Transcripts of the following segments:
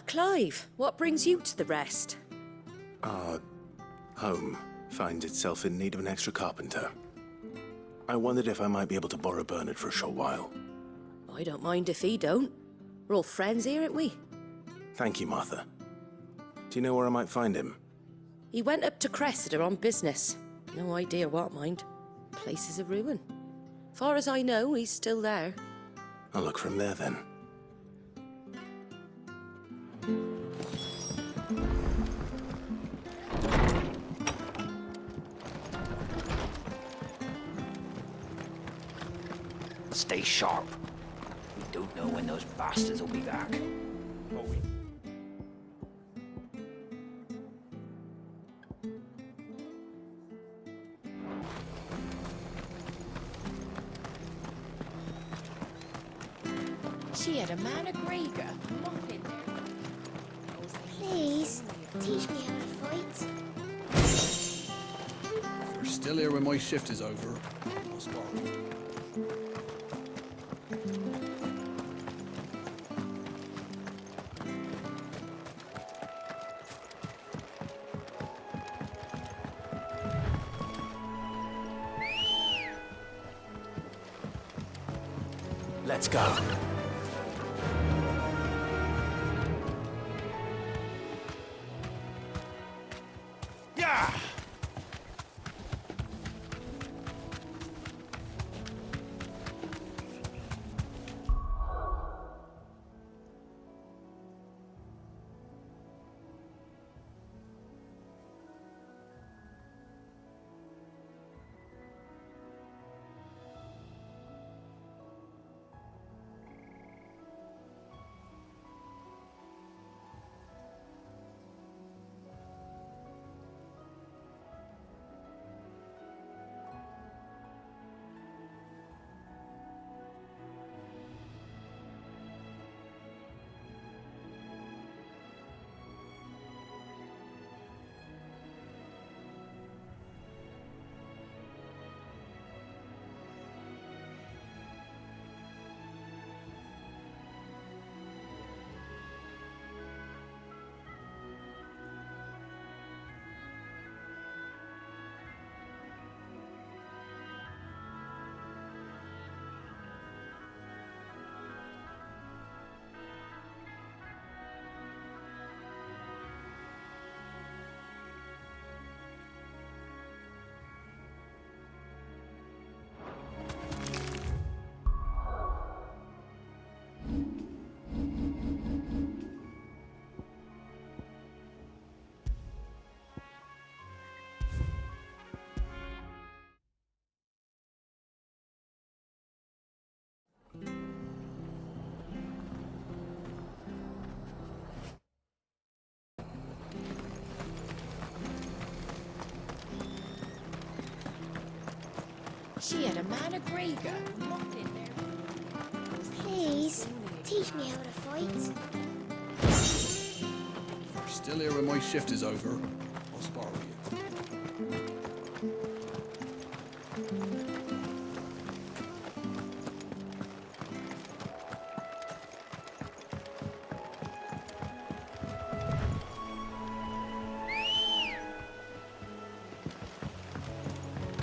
Clive, what brings you to the rest? Our home finds itself in need of an extra carpenter. I wondered if I might be able to borrow Bernard for a short while. I don't mind if he don't. We're all friends here, aren't we? Thank you, Martha. Do you know where I might find him? He went up to Cressida on business. No idea what, mind. Place is a ruin. Far as I know, he's still there. I'll look from there then. Stay sharp. We don't know when those bastards will be back. She had a man of Grega. Please, teach me how to fight. If you're still here when my shift is over, I'll spar you. Let's go. Yeah! She had a man of Grega. Please, teach me how to fight. If you're still here when my shift is over, I'll spar you.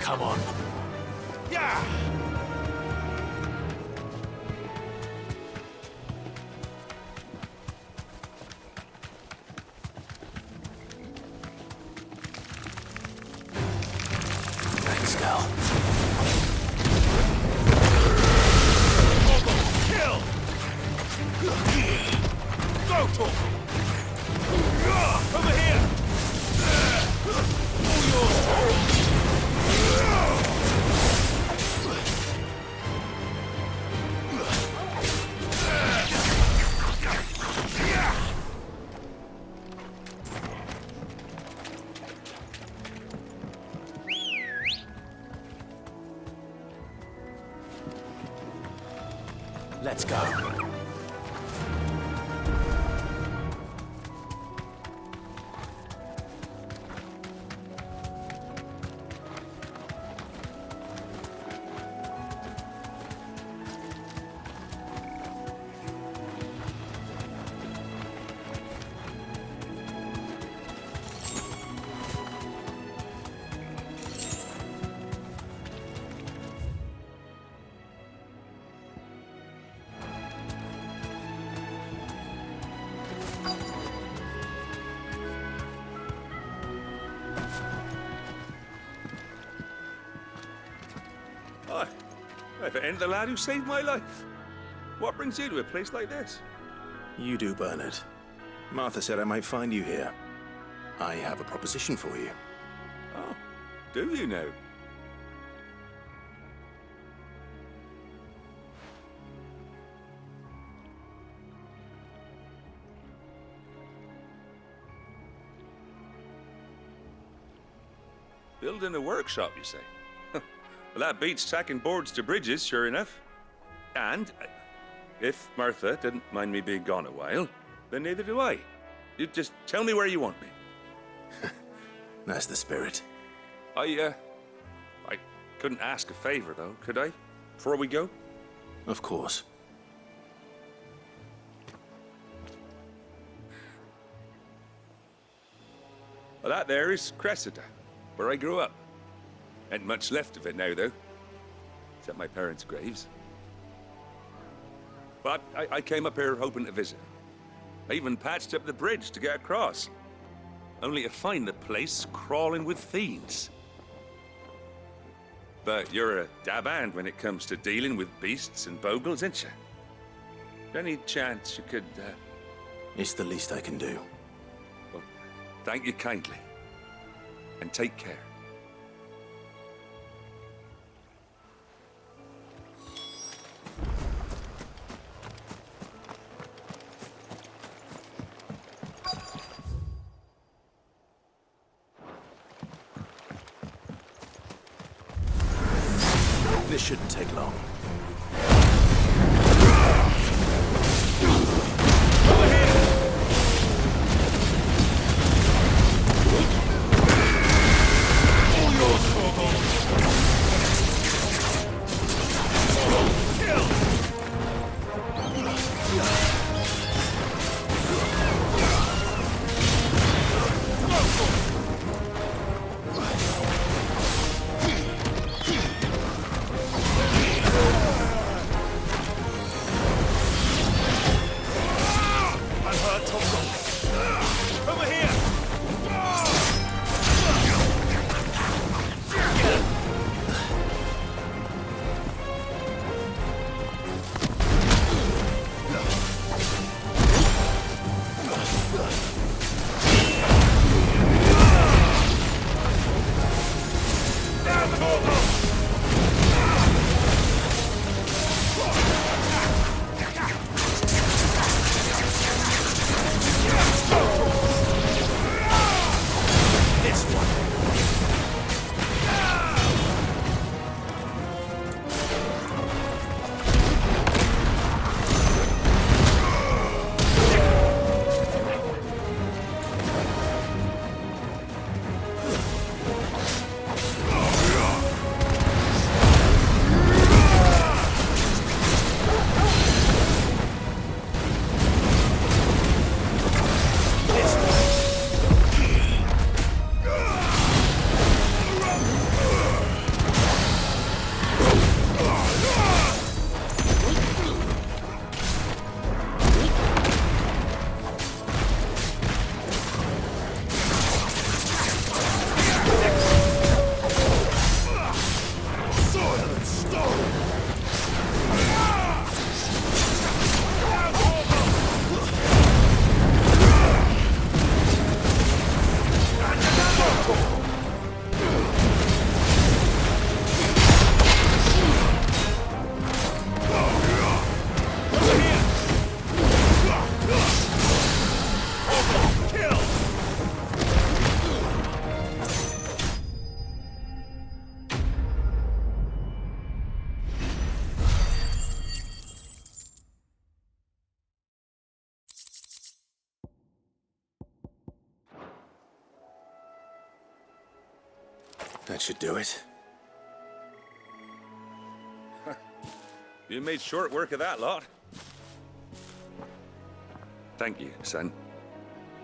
Come on. Yeah! Let's go. Kill! Go, Talk! Over here! All yours! Let's go. Hi. If it ain't the lad who saved my life. What brings you to a place like this? You do, Bernard. Martha said I might find you here. I have a proposition for you. Oh, do you now? Building a workshop, you say? Well, that beats tacking boards to bridges, sure enough. And if Martha didn't mind me being gone a while, then neither do I. You just tell me where you want me. That's the spirit. I couldn't ask a favor, though, could I? Before we go? Of course. Well, that there is Cressida, where I grew up. Ain't much left of it now, though. Except my parents' graves. But I came up here hoping to visit. I even patched up the bridge to get across. Only to find the place crawling with fiends. But you're a dab hand when it comes to dealing with beasts and bogles, ain't you? Any chance you could, It's the least I can do. Well, thank you kindly. And take care. This shouldn't take long. That should do it. You made short work of that lot. Thank you, son.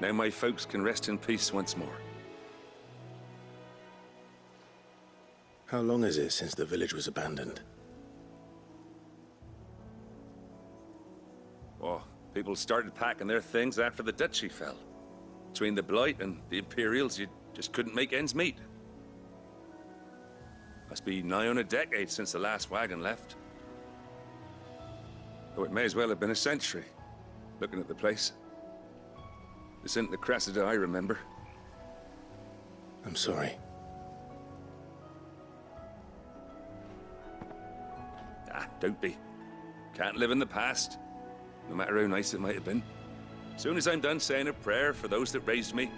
Now my folks can rest in peace once more. How long is it since the village was abandoned? Oh, people started packing their things after the duchy fell. Between the Blight and the Imperials, you just couldn't make ends meet. Must be nigh on a decade since the last wagon left. Though it may as well have been a century, looking at the place. This isn't the Cressida I remember. I'm sorry. Ah, don't be. Can't live in the past, no matter how nice it might have been. Soon as I'm done saying a prayer for those that raised me,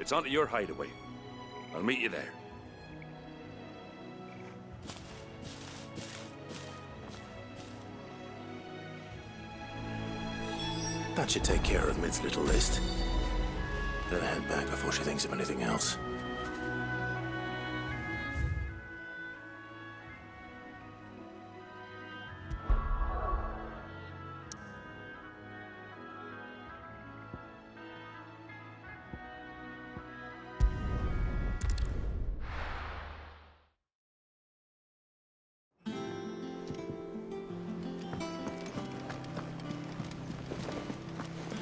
it's on to your hideaway. I'll meet you there. That should take care of Mid's little list. Better head back before she thinks of anything else.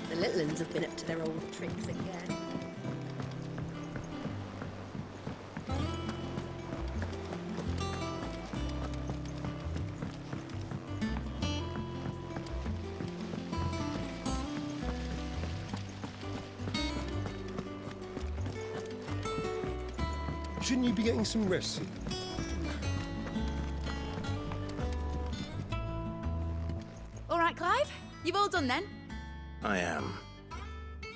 The little uns have been up to their old tricks again. Shouldn't you be getting some rest? All right, Clive. You've all done then? I am.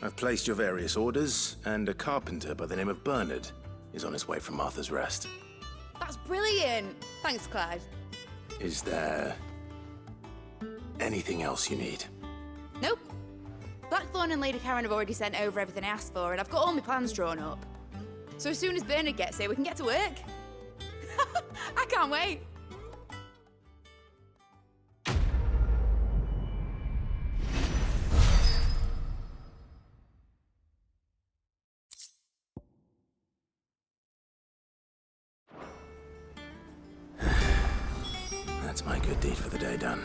I've placed your various orders, and a carpenter by the name of Bernard is on his way from Martha's Rest. That's brilliant. Thanks, Clive. Is there anything else you need? Nope. Blackthorn and Lady Karen have already sent over everything I asked for, and I've got all my plans drawn up. So as soon as Bernard gets here, we can get to work. I can't wait. That's my good deed for the day done.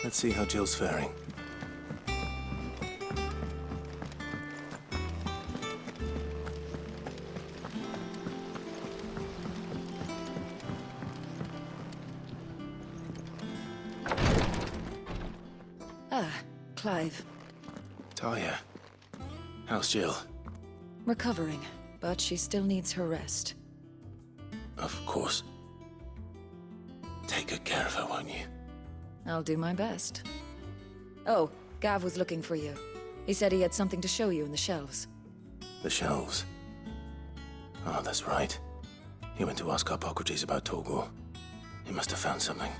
Let's see how Jill's faring. Ah, Clive. Talia, how's Jill? Recovering, but she still needs her rest. Of course. Take good care of her, won't you? I'll do my best. Oh, Gav was looking for you. He said he had something to show you in the shelves. The shelves. Oh, that's right. He went to ask Hippocrates about Torgor. He must have found something.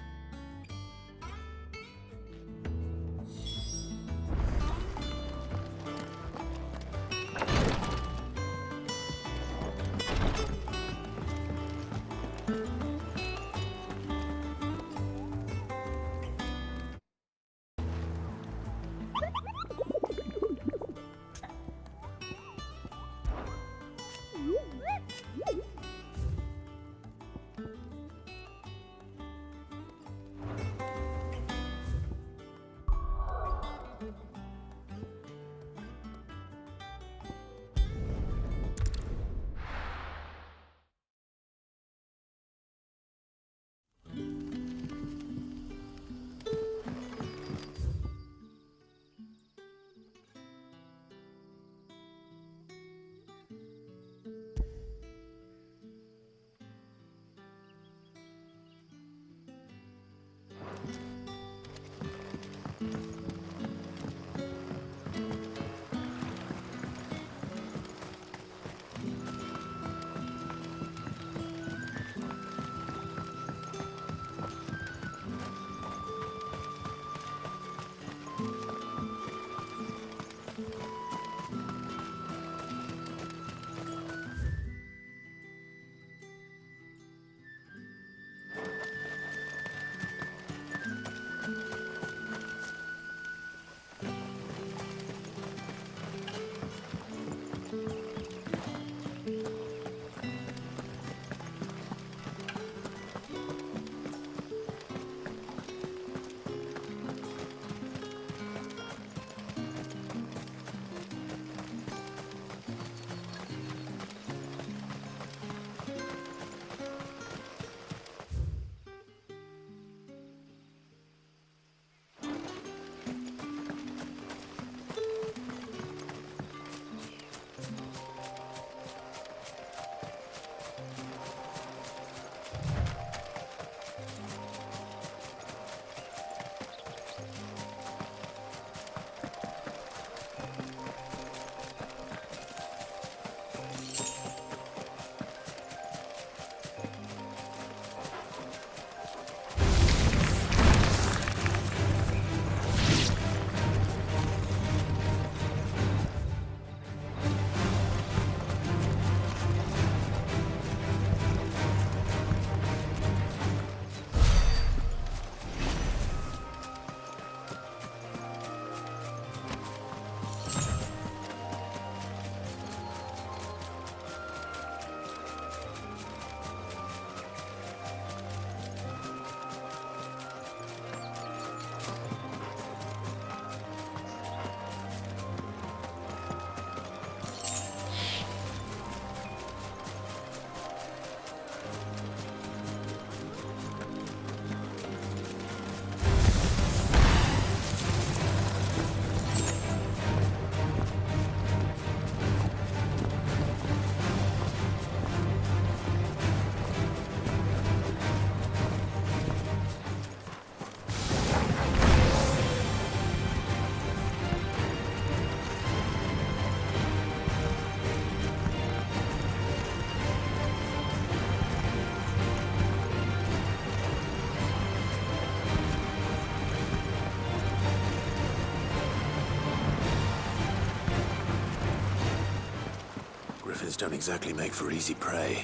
Griffins don't exactly make for easy prey.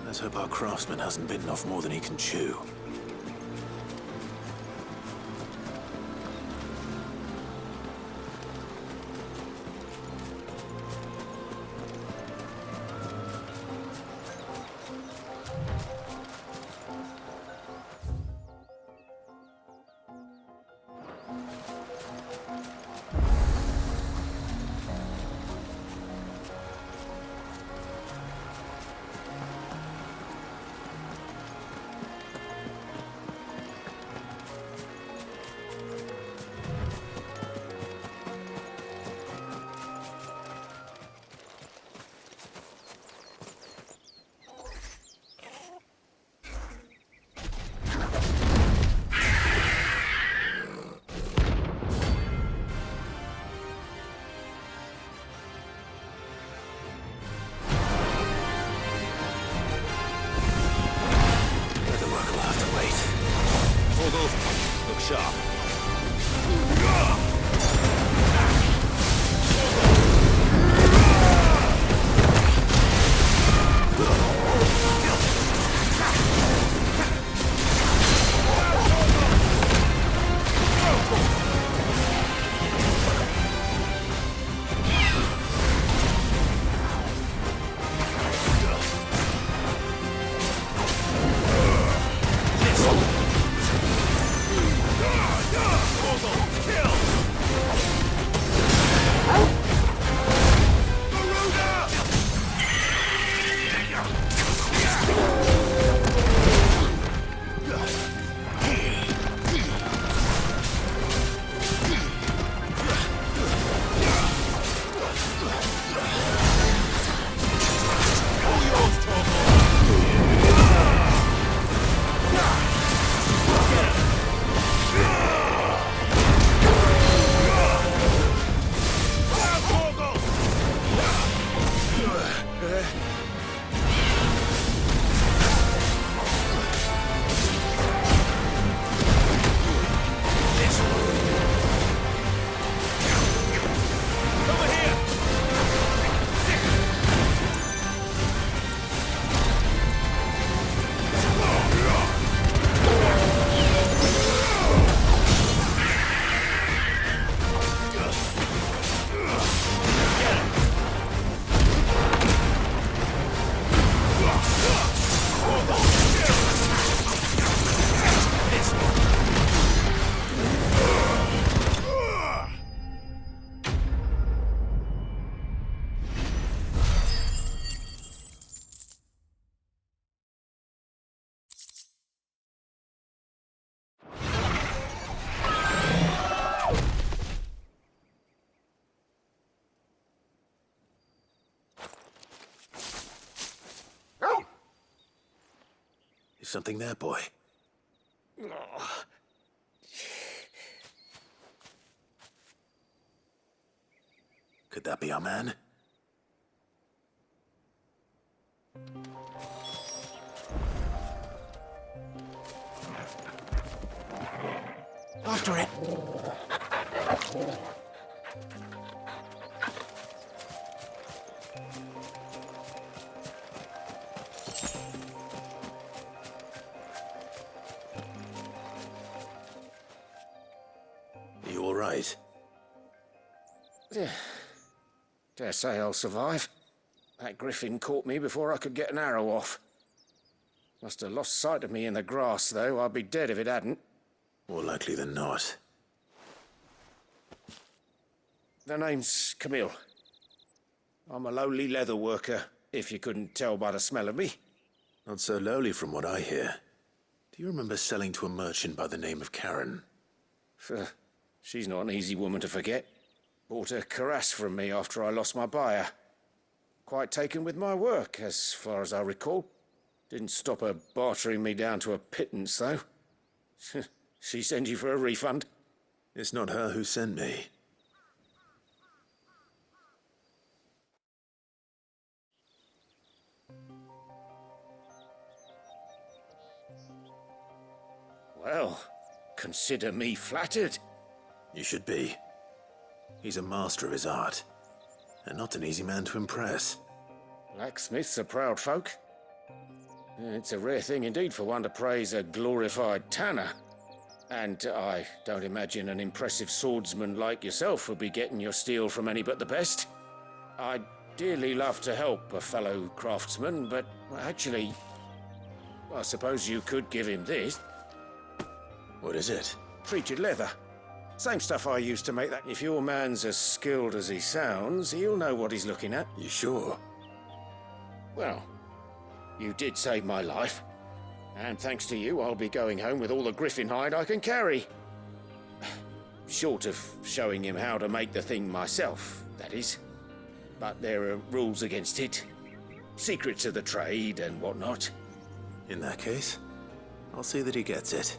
Let's hope our craftsman hasn't bitten off more than he can chew. Is something there, boy? Could that be our man? After it! You all right? Dare say I'll survive. That Griffin caught me before I could get an arrow off. Must have lost sight of me in the grass, though. I'd be dead if it hadn't. More likely than not. The name's Camille. I'm a lowly leather worker, if you couldn't tell by the smell of me. Not so lowly from what I hear. Do you remember selling to a merchant by the name of Karen? She's not an easy woman to forget. Bought a cuirass from me after I lost my buyer. Quite taken with my work, as far as I recall. Didn't stop her bartering me down to a pittance, though. She send you for a refund? It's not her who sent me. Well, consider me flattered. You should be. He's a master of his art, and not an easy man to impress. Blacksmiths are proud folk. It's a rare thing indeed for one to praise a glorified tanner. And I don't imagine an impressive swordsman like yourself would be getting your steel from any but the best. I'd dearly love to help a fellow craftsman, but actually, I suppose you could give him this. What is it? Treated leather. Same stuff I used to make that. If your man's as skilled as he sounds, he'll know what he's looking at. You sure? Well, you did save my life. And thanks to you, I'll be going home with all the Griffin hide I can carry. Short of showing him how to make the thing myself, that is. But there are rules against it. Secrets of the trade and whatnot. In that case, I'll see that he gets it.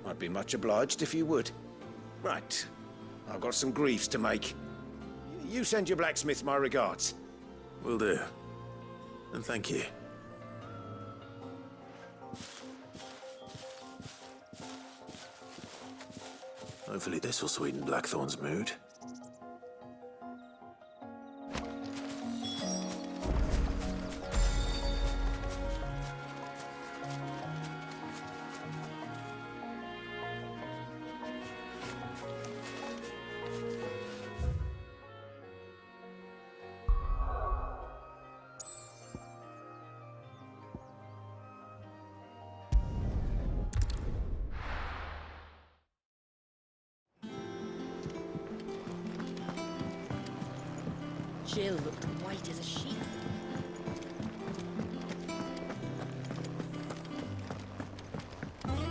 I'd be much obliged if you would. Right. I've got some griefs to make. You send your blacksmith my regards. Will do. And thank you. Hopefully this will sweeten Blackthorn's mood. Jill looked white as a sheet.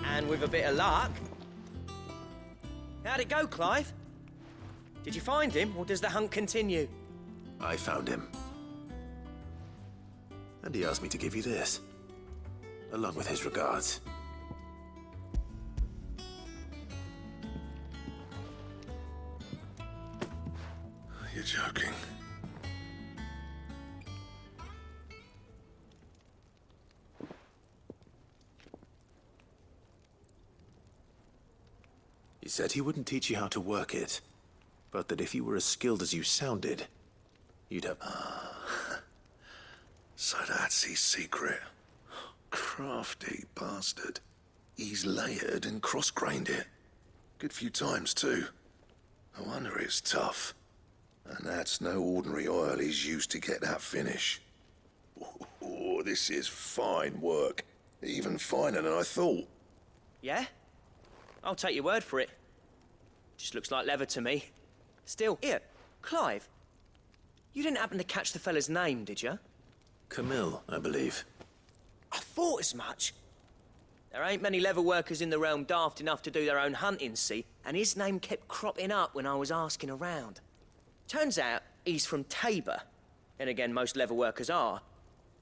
And with a bit of luck... How'd it go, Clive? Did you find him, or does the hunt continue? I found him. And he asked me to give you this, along with his regards. You're joking. He said he wouldn't teach you how to work it, but that if you were as skilled as you sounded, you'd have... So that's his secret. Crafty bastard. He's layered and cross-grained it. Good few times, too. No wonder it's tough. And that's no ordinary oil he's used to get that finish. Oh, this is fine work. Even finer than I thought. Yeah? I'll take your word for it. Just looks like leather to me. Still, here, Clive. You didn't happen to catch the fella's name, did you? Camille, I believe. I thought as much. There ain't many leather workers in the realm daft enough to do their own hunting, see? And his name kept cropping up when I was asking around. Turns out he's from Tabor. And again, most leather workers are.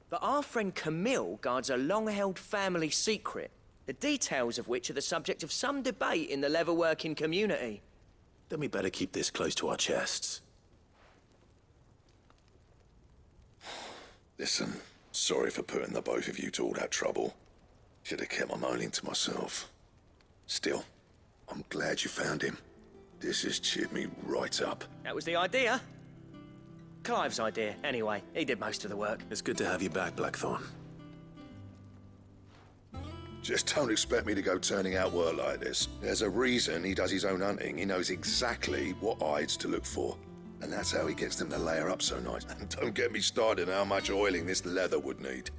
But our friend Camille guards a long-held family secret, the details of which are the subject of some debate in the leather-working community. Then we better keep this close to our chests. Listen, sorry for putting the both of you to all that trouble. Should have kept my moaning to myself. Still, I'm glad you found him. This has cheered me right up. That was the idea. Clive's idea, anyway. He did most of the work. It's good to have you back, Blackthorn. Just don't expect me to go turning out work like this. There's a reason he does his own hunting. He knows exactly what hides to look for. And that's how he gets them to layer up so nice. And don't get me started on how much oiling this leather would need.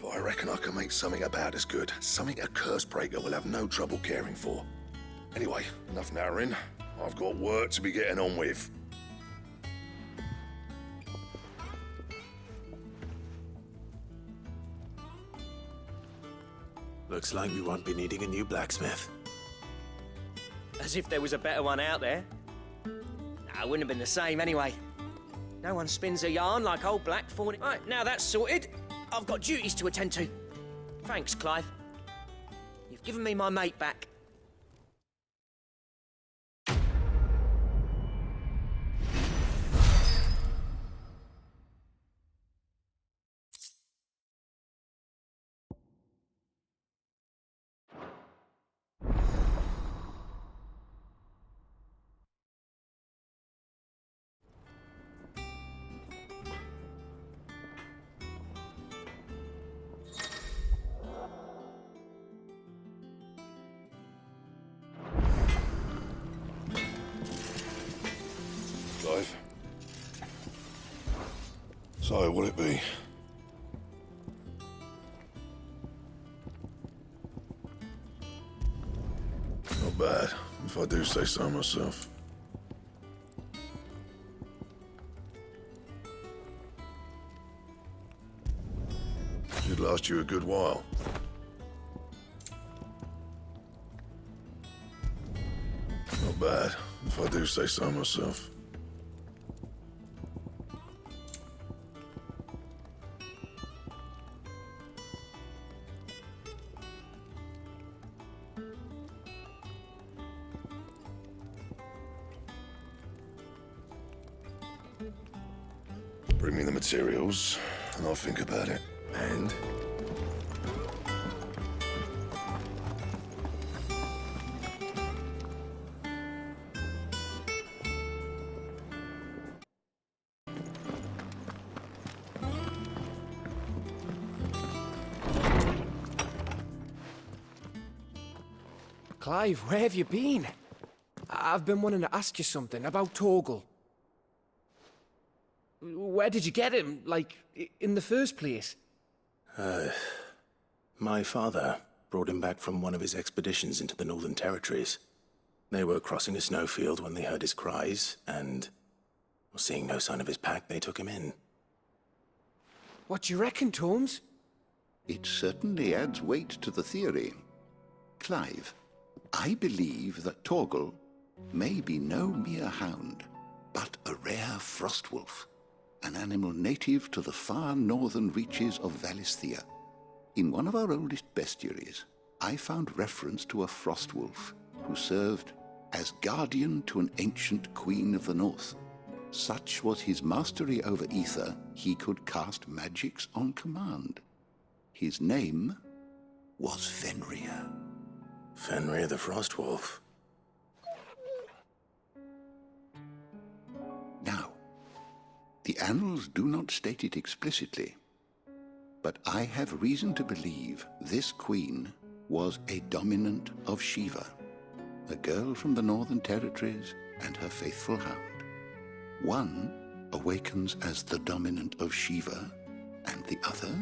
But I reckon I can make something about as good. Something a curse breaker will have no trouble caring for. Anyway, enough narrowing. I've got work to be getting on with. Looks like we won't be needing a new blacksmith. As if there was a better one out there. Nah, it wouldn't have been the same anyway. No one spins a yarn like old Blackthorn. Right, now that's sorted. I've got duties to attend to. Thanks, Clive. You've given me my mate back. So, will it be? Not bad, if I do say so myself. Should last you a good while. Not bad, if I do say so myself. Bring me the materials, and I'll think about it. And? Clive, where have you been? I've been wanting to ask you something about Torgal. Where did you get him, like, in the first place? My father brought him back from one of his expeditions into the Northern Territories. They were crossing a snowfield when they heard his cries, and, seeing no sign of his pack, they took him in. What do you reckon, Torms? It certainly adds weight to the theory. Clive, I believe that Torgal may be no mere hound, but a rare frostwolf, an animal native to the far northern reaches of Valisthea. In one of our oldest bestiaries, I found reference to a frostwolf who served as guardian to an ancient queen of the north. Such was his mastery over ether, he could cast magics on command. His name was Fenrir. Fenrir the Frostwolf. Now, the annals do not state it explicitly, but I have reason to believe this queen was a dominant of Shiva, a girl from the Northern Territories and her faithful hound. One awakens as the dominant of Shiva, and the other?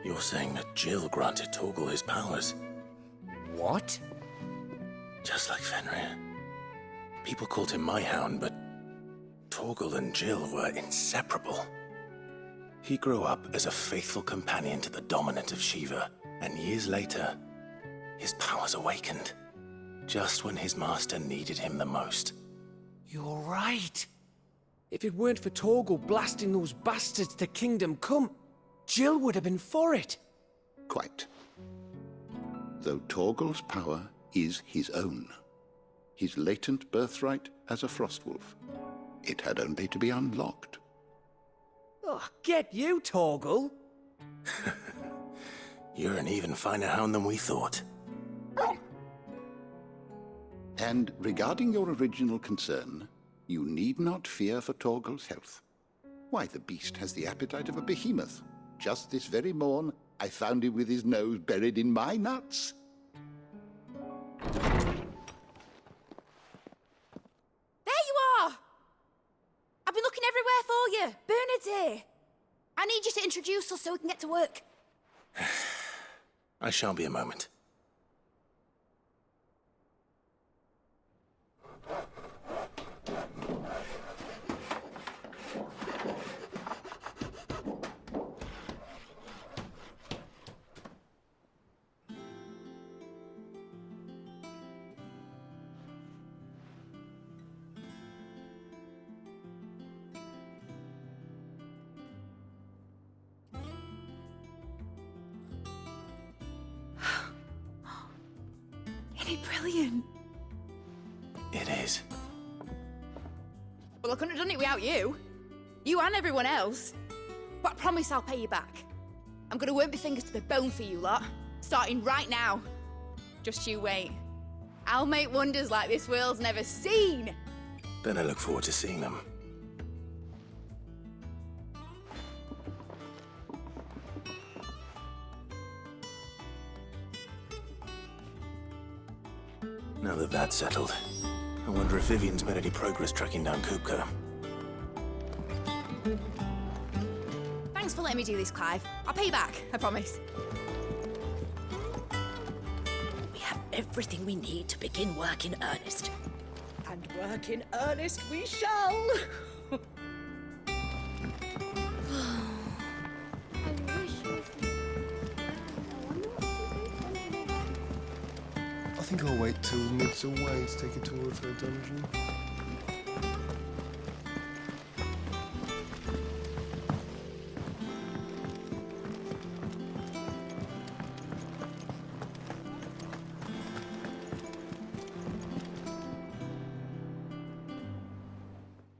You're saying that Jill granted Torgal his powers? What? Just like Fenrir. People called him my hound, but Torgal and Jill were inseparable. He grew up as a faithful companion to the dominant of Shiva, and years later, his powers awakened, just when his master needed him the most. You're right. If it weren't for Torgal blasting those bastards to Kingdom Come, Jill would have been for it. Quite. Though Torgal's power is his own, his latent birthright as a Frostwolf. It had only to be unlocked. Oh, get you, Torgal! You're an even finer hound than we thought. And regarding your original concern, you need not fear for Torgal's health. Why, the beast has the appetite of a behemoth. Just this very morn, I found him with his nose buried in my nuts. There you are! I've been looking everywhere for you. Bernard's here. I need you to introduce us so we can get to work. I shan't be a moment. Isn't it brilliant? It is. Well, I couldn't have done it without you. You and everyone else. But I promise I'll pay you back. I'm gonna work my fingers to the bone for you lot, starting right now. Just you wait. I'll make wonders like this world's never seen. Then I look forward to seeing them. Now that that's settled, I wonder if Vivian's made any progress tracking down Kupka. let me do this, Clive. I'll pay you back, I promise. We have everything we need to begin work in earnest. And work in earnest we shall. I think I'll wait till Mid's away to take a tour of her dungeon.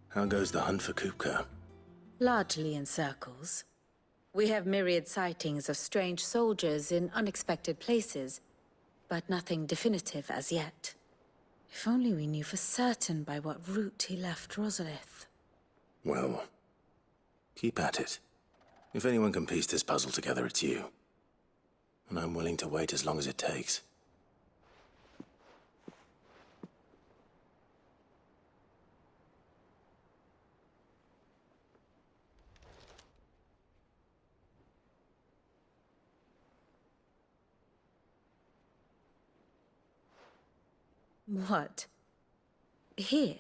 How goes the hunt for Kupka? Largely in circles. We have myriad sightings of strange soldiers in unexpected places, but nothing definitive as yet. If only we knew for certain by what route he left Rosalith. Well, keep at it. If anyone can piece this puzzle together, it's you. And I'm willing to wait as long as it takes. What? Here?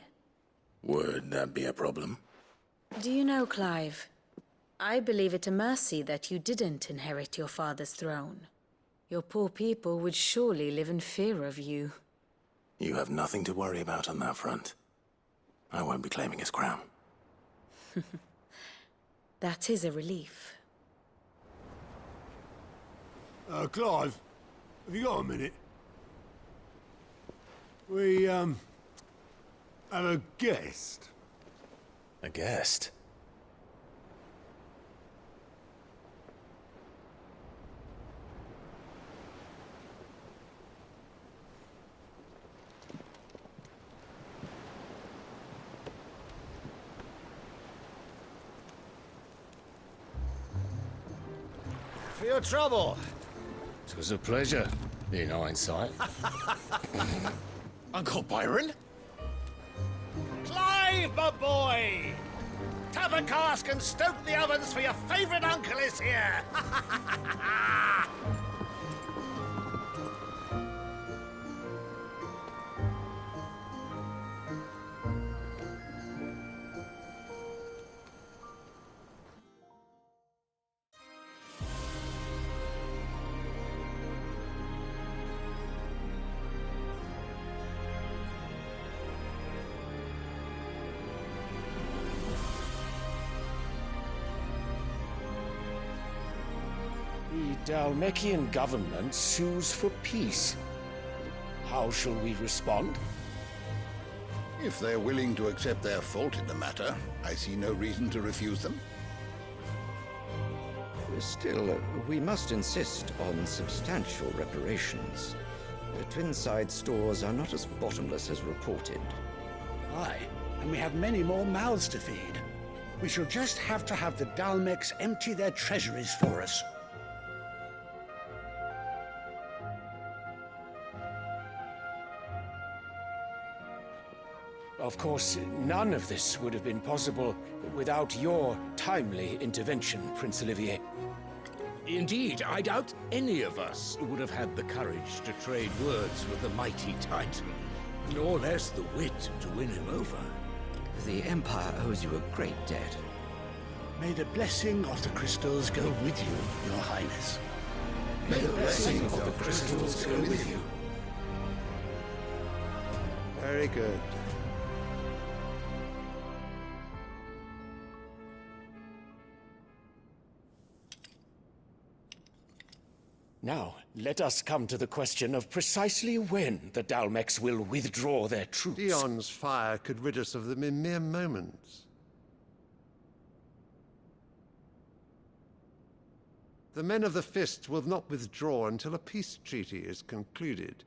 Would that be a problem? Do you know, Clive? I believe it a mercy that you didn't inherit your father's throne. Your poor people would surely live in fear of you. You have nothing to worry about on that front. I won't be claiming his crown. That is a relief. Clive, have you got a minute? We, have a guest. A guest? For your trouble. It was a pleasure, in hindsight. Uncle Byron? Clive, my boy! Tap a cask and stoke the ovens, for your favourite uncle is here! The Dalmekian government sues for peace. How shall we respond? If they're willing to accept their fault in the matter, I see no reason to refuse them. Still, we must insist on substantial reparations. The Twinside stores are not as bottomless as reported. Aye, and we have many more mouths to feed. We shall just have to have the Dalmeks empty their treasuries for us. Of course, none of this would have been possible without your timely intervention, Prince Olivier. Indeed, I doubt any of us would have had the courage to trade words with the mighty Titan, nor less the wit to win him over. The Empire owes you a great debt. May the blessing of the crystals go with you, Your Highness. May the blessing of the crystals go with you. Very good. Now, let us come to the question of precisely when the Dalmeks will withdraw their troops. Dion's fire could rid us of them in mere moments. The men of the Fist will not withdraw until a peace treaty is concluded.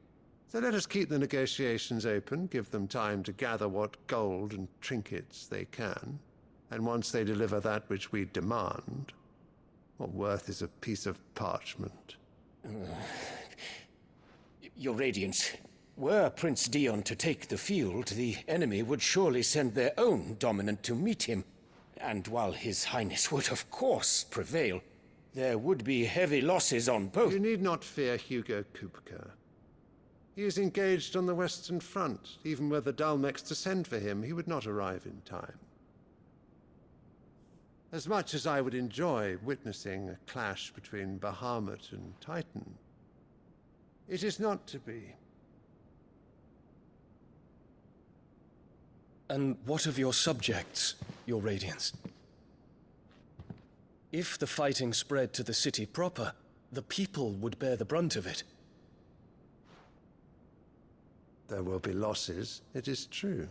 So let us keep the negotiations open, give them time to gather what gold and trinkets they can, and once they deliver that which we demand, what worth is a piece of parchment? Your Radiance, were Prince Dion to take the field, the enemy would surely send their own dominant to meet him, And while His Highness would, of course, prevail, there would be heavy losses on both. You need not fear Hugo Kupka. He is engaged on the Western Front. Even were the Dalmex to send for him, he would not arrive in time. As much as I would enjoy witnessing a clash between Bahamut and Titan, it is not to be. And what of your subjects, Your Radiance? If the fighting spread to the city proper, the people would bear the brunt of it. There will be losses, it is true.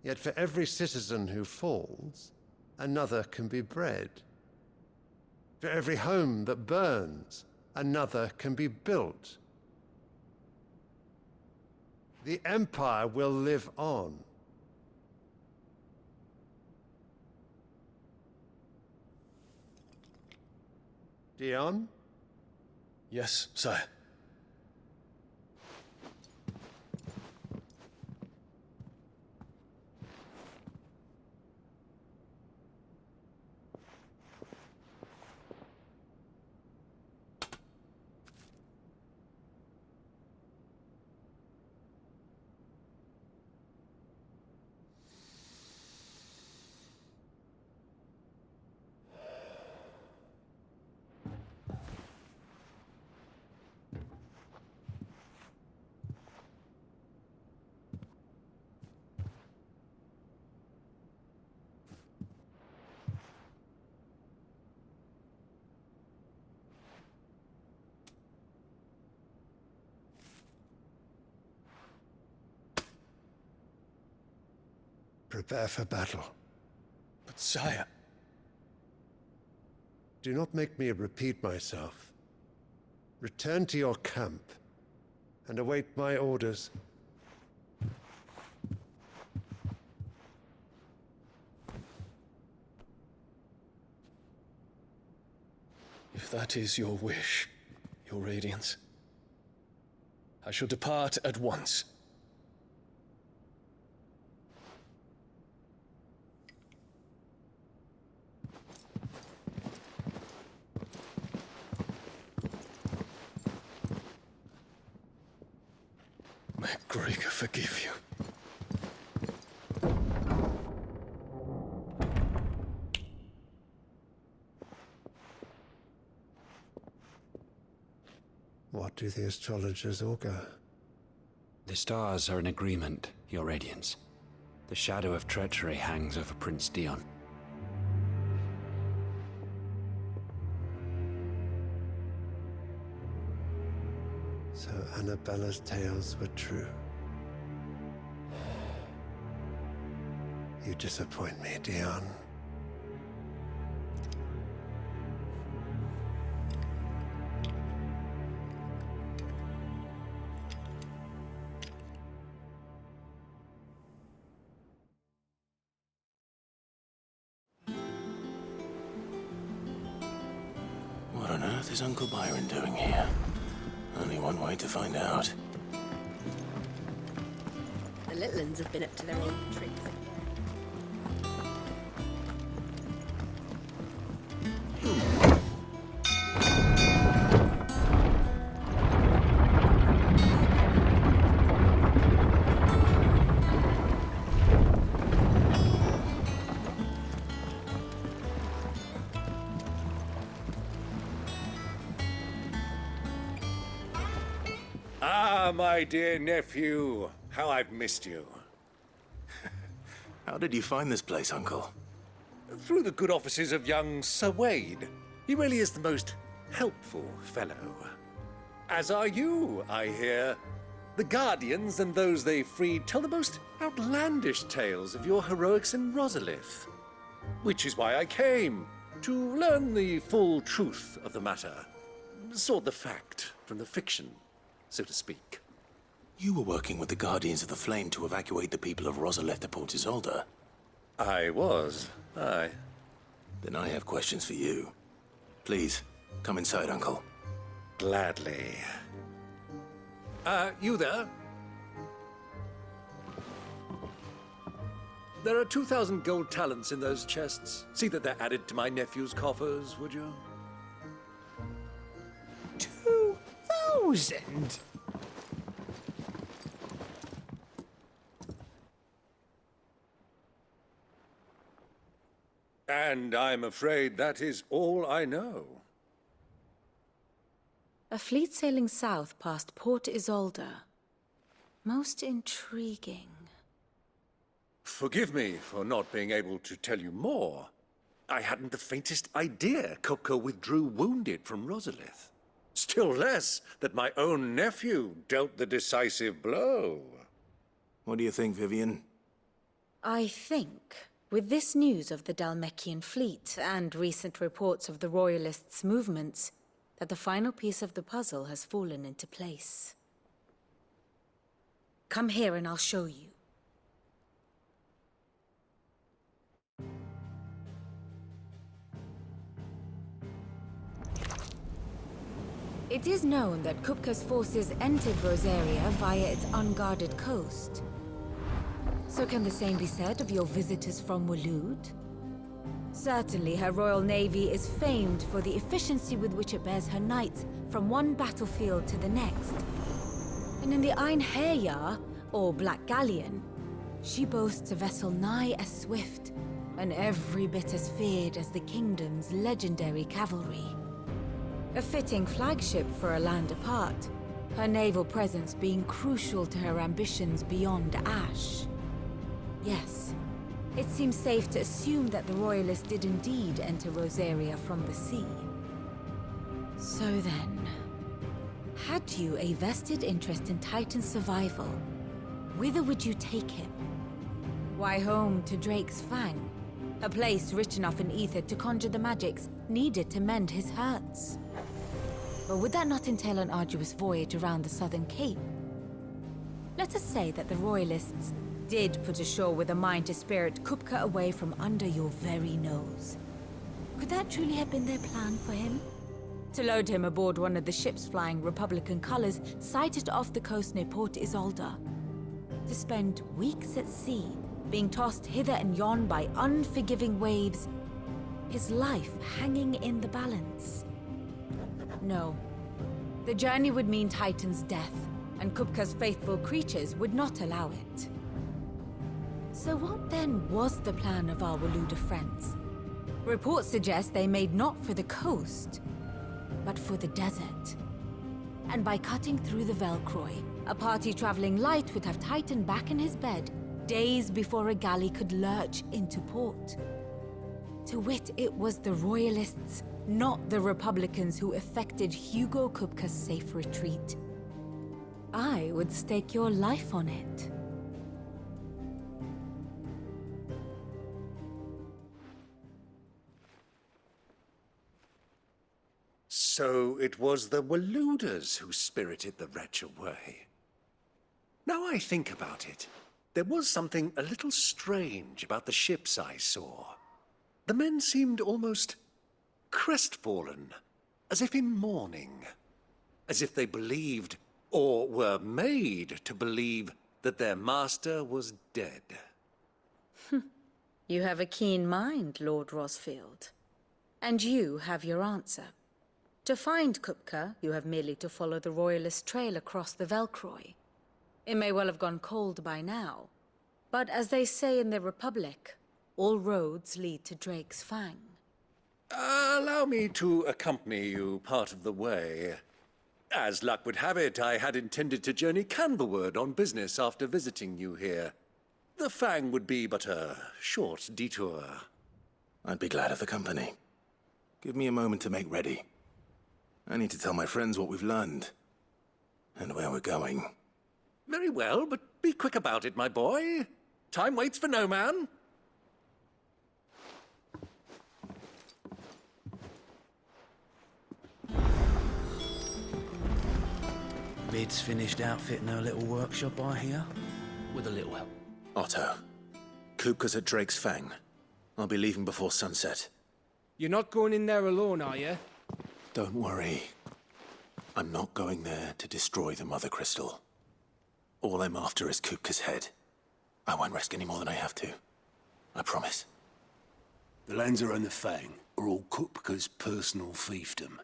Yet for every citizen who falls, another can be bred. For every home that burns, another can be built. The Empire will live on. Dion? Yes, sire. Prepare for battle. But sire... Do not make me repeat myself. Return to your camp and await my orders. If that is your wish, Your Radiance, I shall depart at once. May Gregor forgive you. What do the astrologers augur? The stars are in agreement, Your Radiance. The shadow of treachery hangs over Prince Dion. So Annabella's tales were true. You disappoint me, Dion. What on earth is Uncle Byron doing here? Only one way to find out. The little uns have been up to their old tricks. Ah, my dear nephew, how I've missed you. How did you find this place, Uncle? Through the good offices of young Sir Wade. He really is the most helpful fellow. As are you, I hear. The Guardians and those they freed tell the most outlandish tales of your heroics in Rosalith. Which is why I came, to learn the full truth of the matter. Sort the fact from the fiction, so to speak. You were working with the Guardians of the Flame to evacuate the people of Rosalith to Port Isolde. I was, aye. Then I have questions for you. Please, come inside, Uncle. Gladly. You there? There are 2,000 gold talents in those chests. See that they're added to my nephew's coffers, would you? 2,000? And I'm afraid that is all I know. A fleet sailing south past Port Isolde. Most intriguing. Forgive me for not being able to tell you more. I hadn't the faintest idea Kupka withdrew wounded from Rosalith. Still less that my own nephew dealt the decisive blow. What do you think, Vivian? I think, with this news of the Dalmekian fleet and recent reports of the Royalists' movements, that the final piece of the puzzle has fallen into place. Come here and I'll show you. It is known that Kupka's forces entered Rosaria via its unguarded coast. So can the same be said of your visitors from Waloed? Certainly, her Royal Navy is famed for the efficiency with which it bears her knights from one battlefield to the next. And in the Einherjar, or Black Galleon, she boasts a vessel nigh as swift and every bit as feared as the kingdom's legendary cavalry. A fitting flagship for a land apart, her naval presence being crucial to her ambitions beyond Ash. Yes, it seems safe to assume that the Royalists did indeed enter Rosaria from the sea. So then, had you a vested interest in Titan's survival, whither would you take him? Why, home to Drake's Fang, a place rich enough in ether to conjure the magics needed to mend his hurts. But would that not entail an arduous voyage around the southern cape? Let us say that the Royalists did put ashore with a mind to spirit Kupka away from under your very nose. Could that truly have been their plan for him? To load him aboard one of the ships flying Republican colors sighted off the coast near Port Isolde. To spend weeks at sea, being tossed hither and yon by unforgiving waves, his life hanging in the balance. No. The journey would mean Titan's death, and Kupka's faithful creatures would not allow it. So what then was the plan of our Waluda friends? Reports suggest they made not for the coast, but for the desert. And by cutting through the Velcroy, a party traveling light would have Titan back in his bed days before a galley could lurch into port. To wit, it was the Royalists, not the Republicans, who effected Hugo Kupka's safe retreat. I would stake your life on it. So it was the Waludas who spirited the wretch away. Now I think about it, there was something a little strange about the ships I saw. The men seemed almost crestfallen, as if in mourning, as if they believed, or were made to believe, that their master was dead. You have a keen mind, Lord Rosfield. And you have your answer. To find Kupka, you have merely to follow the Royalist trail across the Velcroy. It may well have gone cold by now, but as they say in the Republic, all roads lead to Drake's Fang. Allow me to accompany you part of the way. As luck would have it, I had intended to journey Canberward on business after visiting you here. The Fang would be but a short detour. I'd be glad of the company. Give me a moment to make ready. I need to tell my friends what we've learned, and where we're going. Very well, but be quick about it, my boy. Time waits for no man. Lid's finished outfitting her little workshop, I hear. With a little help. Otto, Kupka's at Drake's Fang. I'll be leaving before sunset. You're not going in there alone, are you? Don't worry. I'm not going there to destroy the Mother Crystal. All I'm after is Kupka's head. I won't risk any more than I have to. I promise. The Lanza and the Fang are all Kupka's personal fiefdom.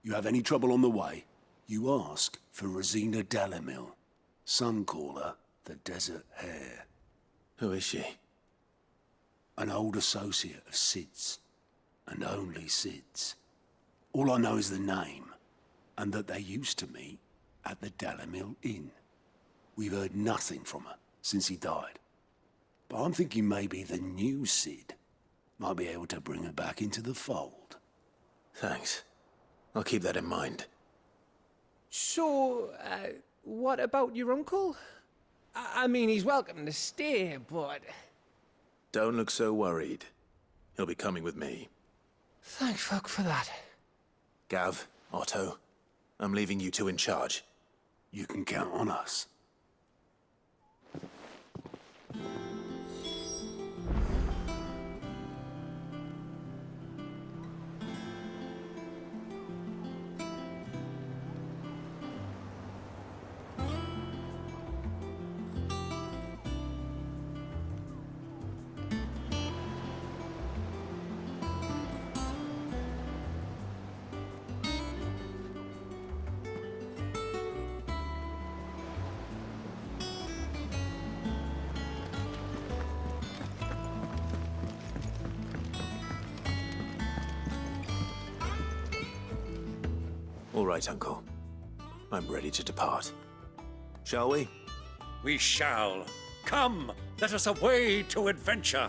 You have any trouble on the way, you ask for Rosina Dalamil. Some call her the Desert Hare. Who is she? An old associate of Sid's, and only Sid's. All I know is the name, and that they used to meet at the Dalamil Inn. We've heard nothing from her since he died. But I'm thinking maybe the new Sid might be able to bring her back into the fold. Thanks. I'll keep that in mind. So, what about your uncle? I mean, he's welcome to stay, but... Don't look so worried. He'll be coming with me. Thank fuck for that. Gav, Otto, I'm leaving you two in charge. You can count on us. All right, Uncle. I'm ready to depart. Shall we? We shall. Come, let us away to adventure.